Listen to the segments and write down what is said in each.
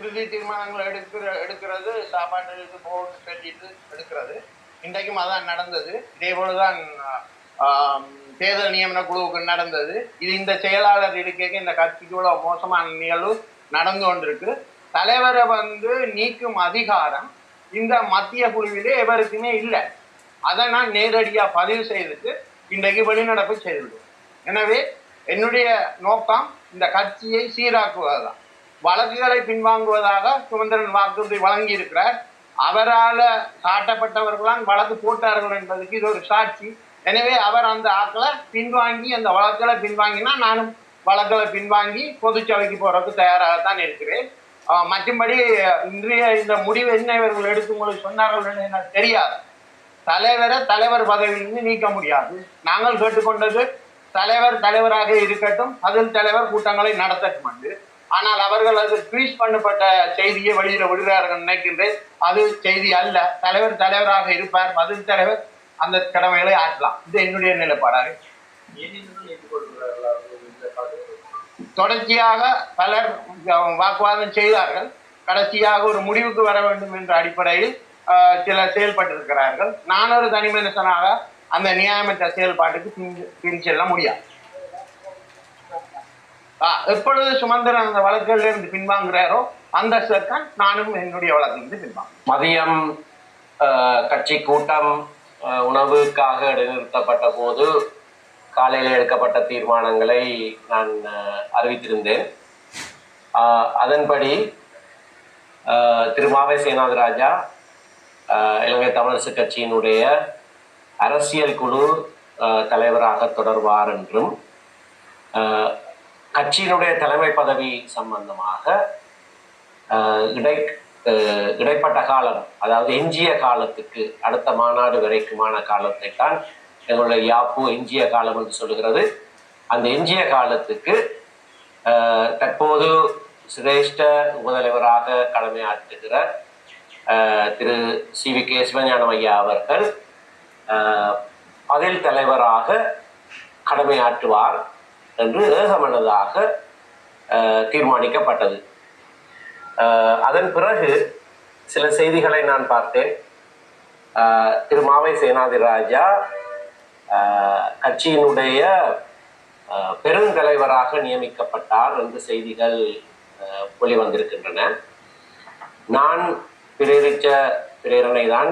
இறுதி தீர்மானங்களை எடுக்கிறது சாப்பாட்டுக்கு போட்டு கட்டிட்டு எடுக்கிறது. இன்றைக்கும் அதான் நடந்தது. இதே போலதான் தேர்தல் நியமன குழுவுக்கு நடந்தது. இது இந்த செயலாளர் இருக்க இந்த கட்சிக்கு இவ்வளவு மோசமான நிகழ்வு நடந்து கொண்டிருக்கு. தலைவரை நீக்கும் அதிகாரம் இந்த மத்திய குழுவிலே எவருக்குமே இல்லை. அதை நான் நேரடியா பதிவு செய்துட்டு இன்றைக்கு வெளிநடப்பு செய்துள்ளேன். எனவே என்னுடைய நோக்கம் இந்த கட்சியை சீராக்குவதுதான். வழக்குகளை பின்வாங்குவதாக சுமந்திரன் வாக்குறுதி வழங்கி இருக்கிறார். அவரால் காட்டப்பட்டவர்களால் வழக்கு போட்டார்கள் என்பதற்கு இது ஒரு சாட்சி. எனவே அவர் அந்த ஆக்களை பின்வாங்கி அந்த வழக்குகளை பின்வாங்கினா நானும் வழக்குகளை பின்வாங்கி பொதுச்சபைக்கு போறதுக்கு தயாராகத்தான் இருக்கிறேன். மற்றபடி இன்றைய இந்த முடிவு என்ன இவர்கள் எடுத்து உங்களுக்கு சொன்னார்கள் எனக்கு தெரியாது. தலைவரை தலைவர் பதவியிலிருந்து நீக்க முடியாது. நாங்கள் கேட்டுக்கொண்டது தலைவராக இருக்கட்டும், அதில் தலைவர் கூட்டங்களை நடத்தட்டும் என்று. ஆனால் அவர்கள் அது ட்வீட் பண்ணப்பட்ட செய்தியை வெளியில விடுகிறார்கள் நினைக்கின்றேன். அது செய்தி அல்ல. தலைவராக இருப்பார், பதில் தலைவர் அந்த கடமைகளை ஆற்றலாம். இது என்னுடைய நிலைப்பாடாக. தொடர்ச்சியாக பலர் வாக்குவாதம் செய்தார்கள். கடைசியாக ஒரு முடிவுக்கு வர வேண்டும் என்ற அடிப்படையில் சிலர் செயல்பட்டிருக்கிறார்கள். நான் ஒரு தனி மனுஷனாக அந்த நியாயமற்ற செயல்பாட்டுக்கு பின் செல்ல முடியாது. எப்பொழுது சுமந்திரன் அந்த வழக்கில் இருந்து பின்வாங்குறாரோ அந்த செகண்ட் நானும் என்னுடைய வழக்கிலிருந்து பின்வாங்க. மதியம் கட்சி கூட்டம் உணவுக்காக இடைநிறுத்தப்பட்ட போது காலையில் எடுக்கப்பட்ட தீர்மானங்களை நான் அறிவித்திருந்தேன். அதன்படி திரு மாவை சேனாதிராஜா இலங்கை தமிழரசு கட்சியினுடைய அரசியல் குழு தலைவராக தொடர்வார் என்றும், கட்சியினுடைய தலைமை பதவி சம்பந்தமாக இடைப்பட்ட காலம், அதாவது எஞ்சிய காலத்துக்கு அடுத்த மாநாடு வரைக்குமான காலத்தை தான் எங்களுடைய யாப்பு எஞ்சிய காலம் என்று சொல்லுகிறது. அந்த எஞ்சிய காலத்துக்கு தற்போது சிரேஷ்ட உபதலைவராக கடமையாற்றுகிற திரு சி.வி.கே. சிவஞானம் ஐயா அவர்கள் பதில் தலைவராக கடமையாற்றுவார் என்று ஏகமனதாக தீர்மானிக்கப்பட்டது. அதன் பிறகு சில செய்திகளை நான் பார்த்தேன். திரு மாவை சேனாதிராஜா கட்சியினுடைய பெருந்தலைவராக நியமிக்கப்பட்டார் என்று செய்திகள் வெளிவந்திருக்கின்றன. நான் பிரேரித்த பிரேரணை தான்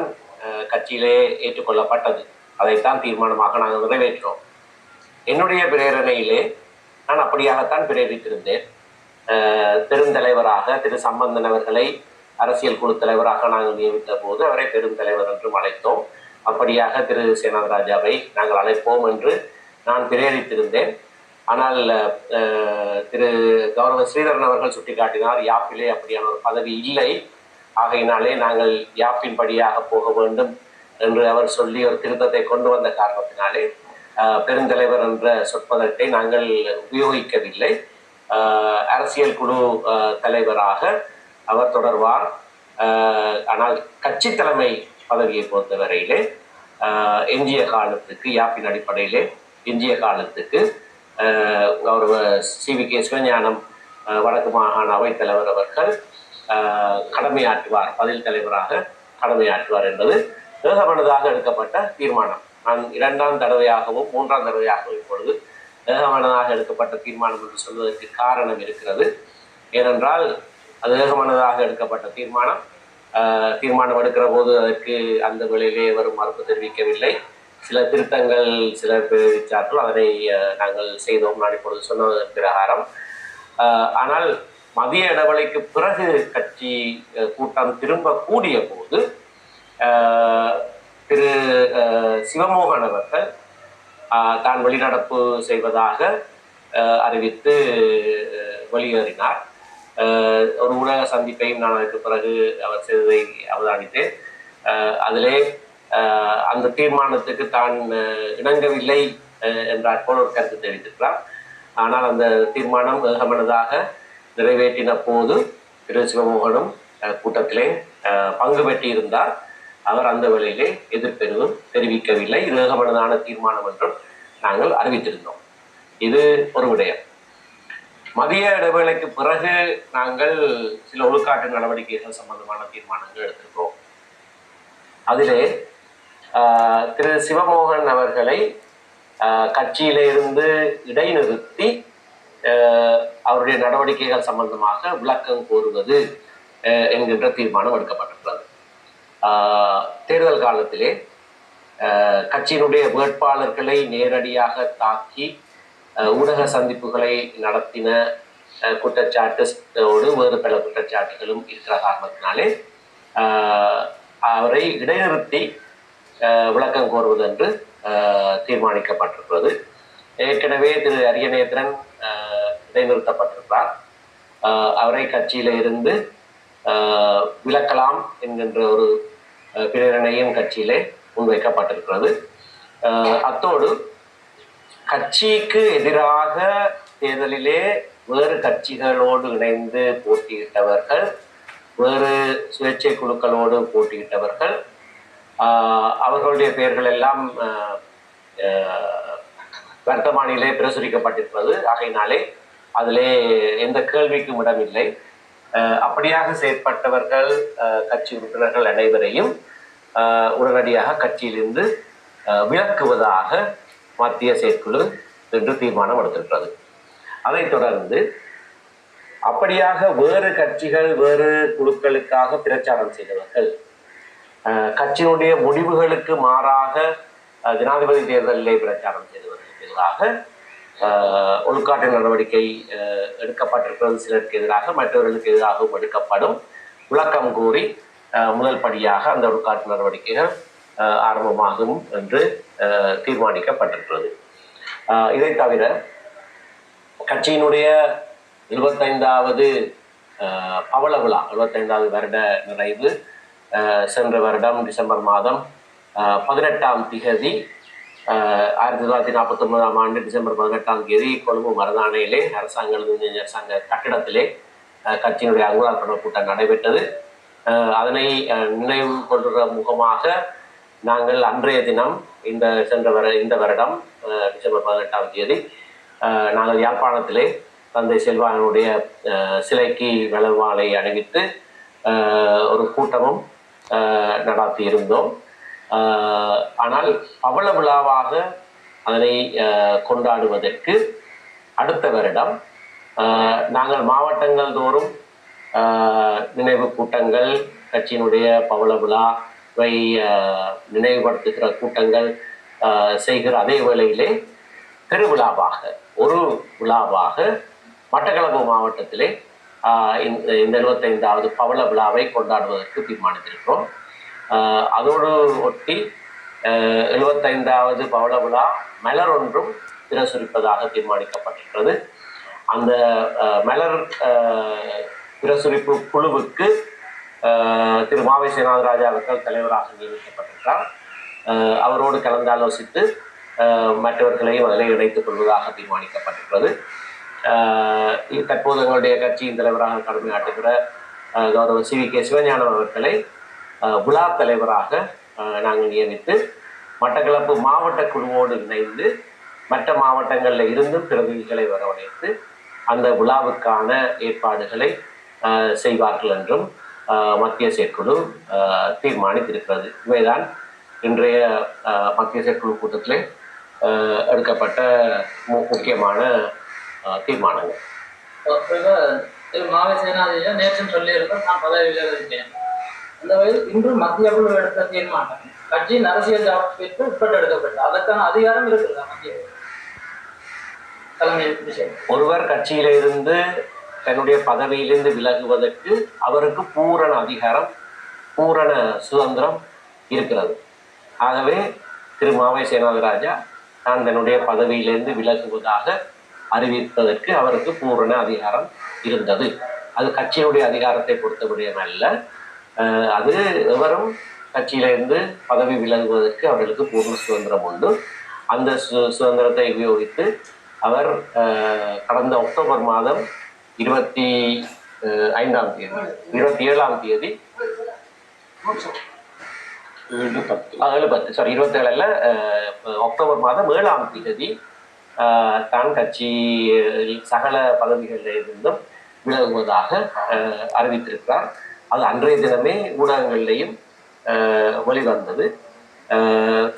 கட்சியிலே ஏற்றுக்கொள்ளப்பட்டது. அதைத்தான் தீர்மானமாக நாங்கள் நிறைவேற்றோம். என்னுடைய பிரேரணையிலே நான் அப்படியாகத்தான் பிரேரித்திருந்தேன். பெருந்தலைவராக திரு சம்பந்தன் அவர்களை அரசியல் குழு தலைவராக நாங்கள் நியமித்த போது அவரை பெருந்தலைவர் என்றும் அழைத்தோம். அப்படியாக திரு சேனாதிராஜாவை நாங்கள் அழைப்போம் என்று நான் பிரேரித்திருந்தேன். ஆனால் திரு கௌரவ ஸ்ரீதரன் அவர்கள் சுட்டிக்காட்டினார், யாப்பிலே அப்படியான ஒரு பதவி இல்லை, ஆகையினாலே நாங்கள் யாப்பின் படியாக போக வேண்டும் என்று அவர் சொல்லி ஒரு திருத்தத்தை கொண்டு வந்த காரணத்தினாலே பெருந்தலைவர் என்ற சொற்பதத்தை நாங்கள் உபயோகிக்கவில்லை. அரசியல் குழு தலைவராக அவர் தொடர்வார். ஆனால் கட்சி தலைமை பதவியை பொறுத்தவரையிலே எஞ்சிய காலத்துக்கு யாப்பின் அடிப்படையிலே எஞ்சிய காலத்துக்கு கௌரவ சி.வி.கே. சிவஞானம் வடக்கு மாகாண அவைத்தலைவர் அவர்கள் கடமையாற்றுவார், பதில் தலைவராக கடமையாற்றுவார் என்பது ஏகமனதாக எடுக்கப்பட்ட தீர்மானம். நான் 2ஆம் தடவையாகவும் 3ஆம் தடவையாகவும் இப்பொழுது ஏகமனதாக எடுக்கப்பட்ட தீர்மானம் என்று சொல்வதற்கு காரணம் இருக்கிறது. ஏனென்றால் அது ஏகமனதாக எடுக்கப்பட்ட தீர்மானம் எடுக்கிற போது அதற்கு அந்த வேளையிலே வரும் மறுப்பு தெரிவிக்கவில்லை. சில திருத்தங்கள் சிலர் தெரிவித்தார்கள், அதனை நாங்கள் செய்தோம். நான் இப்பொழுது சொன்ன பிரகாரம். ஆனால் மதிய இடைவெளிக்கு பிறகு கட்சி கூட்டம் திரும்ப கூடிய போது திரு சிவமோகன் அவர்கள் தான் வெளிநடப்பு செய்வதாக அறிவித்து வெளியேறினார். ஒரு ஊடக சந்திப்பையும் நான் அதற்கு பிறகு அவர் செய்ததை அவதானித்தேன். அதிலே அந்த தீர்மானத்துக்கு தான் இணங்கவில்லை என்றால் போல் ஒரு கருத்து தெரிவித்திருக்கிறார். ஆனால் அந்த தீர்மானம் ஏகமனதாக நிறைவேற்றின போது திரு சிவமோகனும் கூட்டத்திலே பங்கு பெற்றிருந்தார். அவர் அந்த வேளையிலே எதிர்ப்பெருவும் தெரிவிக்கவில்லை. இது ஏகமனதான தீர்மானம் என்றும் நாங்கள் அறிவித்திருந்தோம். இது ஒரு விடயம். மதிய இடைவேளைக்கு பிறகு நாங்கள் சில ஒழுக்காட்டு நடவடிக்கைகள் சம்பந்தமான தீர்மானங்கள் எடுத்திருக்கிறோம். அதிலே திரு சிவமோகன் அவர்களை கட்சியில இருந்து இடைநிறுத்தி அவருடைய நடவடிக்கைகள் சம்பந்தமாக விளக்கம் கோருவது என்கின்ற தீர்மானம் எடுக்கப்பட்டிருக்கிறது. தேர்தல் காலத்திலே கட்சியினுடைய வேட்பாளர்களை நேரடியாக தாக்கி ஊடக சந்திப்புகளை நடத்தின குற்றச்சாட்டோடு வேறு பல குற்றச்சாட்டுகளும் இருக்கிற காரணத்தினாலே அவரை இடைநிறுத்தி விளக்கம் கோருவது என்று தீர்மானிக்கப்பட்டிருக்கிறது. ஏற்கனவே திரு அரியநேத்திரன் இடைநிறுத்தப்பட்டிருக்கிறார். அவரை கட்சியில இருந்து விலக்கலாம் என்கின்ற ஒரு பிரேரணையும் கட்சியிலே முன்வைக்கப்பட்டிருக்கிறது. அத்தோடு கட்சிக்கு எதிராக தேர்தலிலே வேறு கட்சிகளோடு இணைந்து போட்டியிட்டவர்கள், வேறு சுயேட்சை குழுக்களோடு போட்டியிட்டவர்கள், அவர்களுடைய பெயர்கள் எல்லாம் வர்த்தமானிலே பிரசுரிக்கப்பட்டிருப்பது. ஆகையினாலே அதிலே எந்த கேள்விக்கும் இடமில்லை. அப்படியாக செயற்பட்டவர்கள் கட்சி உறுப்பினர்கள் அனைவரையும் உடனடியாக கட்சியிலிருந்து விலக்குவதாக மத்திய செயற்குழு என்று தீர்மானம் எடுத்திருக்கிறது. அதைத் தொடர்ந்து அப்படியாக வேறு கட்சிகள் வேறு குழுக்களுக்காக பிரச்சாரம் செய்தவர்கள், கட்சியினுடைய முடிவுகளுக்கு மாறாக ஜனாதிபதி தேர்தலிலே பிரச்சாரம் செய்தவர்களுக்கு எதிராக ஒழுக்காட்டு நடவடிக்கை எடுக்கப்பட்டிருக்கிறது. சிலருக்கு எதிராக, மற்றவர்களுக்கு எதிராகவும் எடுக்கப்படும். விளக்கம் கூறி முதல் படியாக அந்த ஒழுக்காட்டு நடவடிக்கைகள் ஆரம்பமாகும் என்று தீர்மானிக்கப்பட்டிருக்கிறது. இதை தவிர கட்சியினுடைய 75வது பவள விழா, 75வது வருட நிறைவு சென்ற வருடம் டிசம்பர் மாதம் 18ஆம் திகதி 1949ஆம் ஆண்டு டிசம்பர் 18ஆம் தேதி கொழும்பு மருதானையிலே அரசாங்க கட்டிடத்திலே கட்சியினுடைய அங்குரார்ப்பண கூட்டம் நடைபெற்றது. அதனை நினைவு கொள்கிற முகமாக நாங்கள் அன்றைய தினம் இந்த வருடம் டிசம்பர் 18ஆம் தேதி நாங்கள் யாழ்ப்பாணத்திலே தந்தை செல்வானுடைய சிலைக்கு வளர்வாளை அணிவித்து ஒரு கூட்டமும் நடாத்தியிருந்தோம். ஆனால் பவள விழாவாக அதனை கொண்டாடுவதற்கு அடுத்த வருடம் நாங்கள் மாவட்டங்கள் தோறும் நினைவு கூட்டங்கள், கட்சியினுடைய பவள விழாவை நினைவுபடுத்துகிற கூட்டங்கள் செய்கிற அதே வேளையிலே பெருவிழாவாக ஒரு விழாவாக மட்டக்களப்பு மாவட்டத்திலே இந்த 75வது பவள விழாவை கொண்டாடுவதற்கு தீர்மானித்திருக்கிறோம். அதோடு ஒட்டி 75வது பவள விழா மலர் ஒன்றும் பிரசுரிப்பதாக தீர்மானிக்கப்பட்டிருக்கிறது. அந்த மலர் பிரசுரிப்பு குழுவுக்கு திரு மாவை சேனாதராஜா அவர்கள் தலைவராக நியமிக்கப்பட்டிருக்கிறார். அவரோடு கலந்தாலோசித்து மற்றவர்களையும் அதில் இணைத்துக் கொள்வதாக தீர்மானிக்கப்பட்டிருக்கிறது. தற்போது எங்களுடைய கட்சியின் தலைவராக கடமையாற்றுகிற கௌரவ CVK சிவஞானம் அவர்களை விழா தலைவராக நாங்கள் நியமித்து மட்டக்களப்பு மாவட்ட குழுவோடு இணைந்து மற்ற மாவட்டங்களில் இருந்தும் பிரதிநிதிகளை வரவழைத்து அந்த விழாவுக்கான ஏற்பாடுகளை செய்வார்கள் என்றும் மத்திய செயற்குழு தீர்மானித்திருக்கிறது. இவைதான் இன்றைய மத்திய செயற்குழு கூட்டத்திலே எடுக்கப்பட்ட முக்கியமான தீர்மானங்கள். மாவை சேனாதியா நேற்று சொல்லியிருக்கோம், நான் பதவியில் இருக்கேன். அந்த வகையில் இன்று மத்திய குழு எடுத்த தீர்மானம் கட்சியின் அரசியல் ஜாபத்திற்கு உட்பட்டு எடுக்கப்பட்டது. அதற்கான அதிகாரம் இருக்குதா மத்திய தலைமை விஷயம்? ஒருவர் கட்சியிலிருந்து தன்னுடைய பதவியிலிருந்து விலகுவதற்கு அவருக்கு பூரண அதிகாரம், பூரண சுதந்திரம் இருக்கிறது. ஆகவே திரு மாவை சேனாதராஜா தான் தன்னுடைய பதவியிலிருந்து விலகுவதாக அறிவிப்பதற்கு அவருக்கு பூரண அதிகாரம் இருந்தது. அது கட்சியினுடைய அதிகாரத்தை பொறுத்தவரையும் அல்ல. அது எவரும் கட்சியிலிருந்து பதவி விலகுவதற்கு அவர்களுக்கு பூர்ண சுதந்திரம் உண்டு. அந்த சுதந்திரத்தை உபயோகித்து அவர் கடந்த அக்டோபர் மாதம் 27ஆம் தேதி 27 அக்டோபர் மாதம் 7ஆம் தேதி தான் கட்சி சகல பதவிகளில் இருந்தும் விலகுவதாக அறிவித்திருக்கிறார். அது அன்றைய தினமே ஊடகங்களிலேயும் வெளிவந்தது.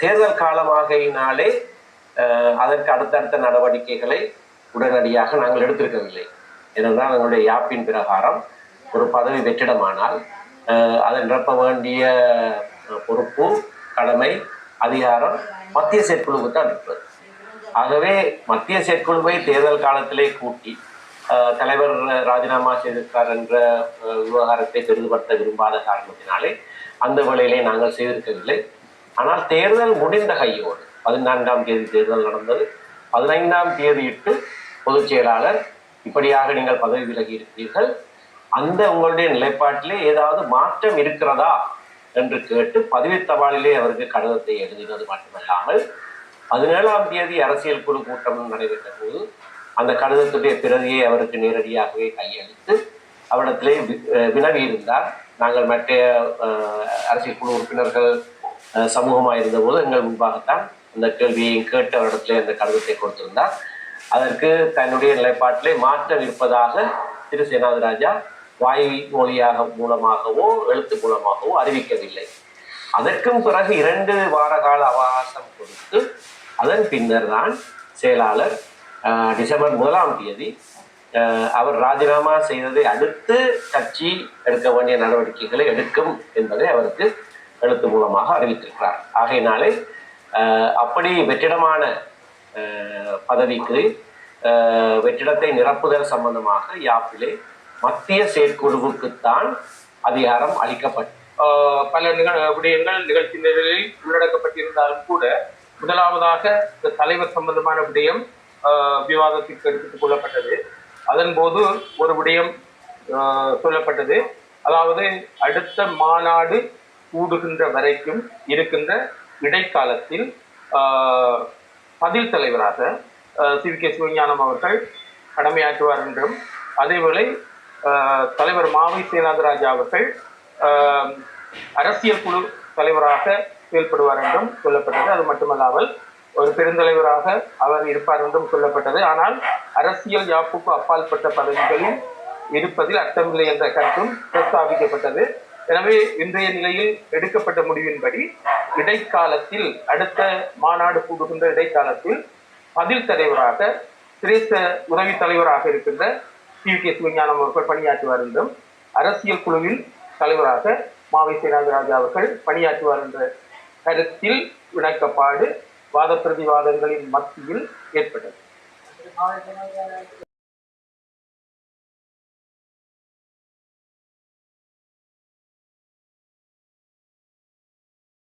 தேர்தல் காலமாகையினாலே அதற்கு அடுத்தடுத்த நடவடிக்கைகளை உடனடியாக நாங்கள் எடுத்திருக்கவில்லை. ஏனென்றால் எங்களுடைய யாப்பின் பிரகாரம் ஒரு பதவி வெற்றிடமானால் அதை நிரப்ப வேண்டிய பொறுப்பு, கடமை, அதிகாரம் மத்திய செயற்குழுவுக்கு தான் இருப்பது. ஆகவே மத்திய செயற்குழுவை தேர்தல் காலத்திலே கூட்டி தலைவர் ராஜினாமா செய்திருக்கிறார் என்ற விவகாரத்தை பெரிதுபடுத்த விரும்பாத காரணத்தினாலே அந்த வேளையிலே நாங்கள் செய்திருக்கவில்லை. ஆனால் தேர்தல் முடிந்த கையோடு 14ஆம் தேதி தேர்தல் நடந்தது. 15ஆம் தேதியிட்டு பொதுச் செயலாளர் இப்படியாக நீங்கள் பதவி விலகி இருக்கிறீர்கள், அந்த உங்களுடைய நிலைப்பாட்டிலே ஏதாவது மாற்றம் இருக்கிறதா என்று கேட்டு பதவி தபாலிலே அவருக்கு கடிதத்தை எழுதினது மட்டுமல்லாமல் 17ஆம் தேதி அரசியல் குழு கூட்டம் நடைபெற்ற போது அந்த கடிதத்துடைய பிரதியை அவருக்கு நேரடியாகவே கையளித்து அவரிடத்திலே வினவியிருந்தார். நாங்கள் மற்ற அரசியல் குழு உறுப்பினர்கள் சமூகமாக இருந்தபோது எங்கள் முன்பாகத்தான் அந்த கேள்வியை கேட்டு அவரிடத்திலே அந்த கடிதத்தை கொடுத்திருந்தார். அதற்கு தன்னுடைய நிலைப்பாட்டிலே மாற்றம் இருப்பதாக திரு சேனாதிராஜா வாய் மொழியாக மூலமாகவோ எழுத்து மூலமாகவோ அறிவிக்கவில்லை. அதற்கும் பிறகு 2 வார கால அவகாசம் கொடுத்து அதன் பின்னர் தான் செயலாளர் டிசம்பர் 1ஆம் தேதி அவர் ராஜினாமா செய்ததை அடுத்து கட்சி எடுக்க வேண்டிய நடவடிக்கைகளை எடுக்கும் என்பதை அவருக்கு எழுத்து மூலமாக அறிவித்திருக்கிறார். ஆகையினாலே அப்படி வெற்றிடமான பதவிக்கு வெற்றிடத்தை நிரப்புதல் சம்பந்தமாக யாப்பிலே மத்திய செயற்குழுவுக்குத்தான் அதிகாரம் அளிக்கப்பட்டது. பல விடயங்கள் நிகழ்ச்சி நிரலில் உள்ளடக்கப்பட்டிருந்தாலும் கூட முதலாவதாக இந்த தலைவர் சம்பந்தமான விடயம் விவாதத்திற்கு எடுத்துக் கொள்ளப்பட்டது. அதன் போது ஒரு விடயம் சொல்லப்பட்டது. அதாவது அடுத்த மாநாடு கூடுகின்ற வரைக்கும் இருக்கின்ற இடைக்காலத்தில் பதில் தலைவராக சி.வி.கே. சிவஞானம் அவர்கள் கடமையாற்றுவார் என்றும், அதேவேளை தலைவர் மாவை சேனாதிராஜா அவர்கள் அரசியல் குழு தலைவராக செயல்படுவார் என்றும் சொல்லப்பட்டது. அது மட்டுமல்லாமல் ஒரு பெருந்தலைவராக அவர் இருப்பார் என்றும் சொல்லப்பட்டது. ஆனால் அரசியல் யாப்புக்கு அப்பாற்பட்ட பதவிகளில் இருப்பதில் அர்த்தமில்லை என்ற கருத்தும் பிரஸ்தாபிக்கப்பட்டது. எனவே இன்றைய நிலையில் எடுக்கப்பட்ட முடிவின்படி இடைக்காலத்தில் அடுத்த மாநாடு கூடுகின்ற இடைக்காலத்தில் பதில் தலைவராக சிரேஷ்ட உதவி தலைவராக இருக்கின்ற சி.வி.கே. சிவஞானம் அவர்கள் பணியாற்றுவார் என்றும், அரசியல் குழுவில் தலைவராக மாவை சேனாதிராஜா அவர்கள் பணியாற்றுவார் என்ற கருத்தில் இணக்கப்பாடு வாத பிரதிவாதங்களின் மத்தியில் ஏற்பட்டது.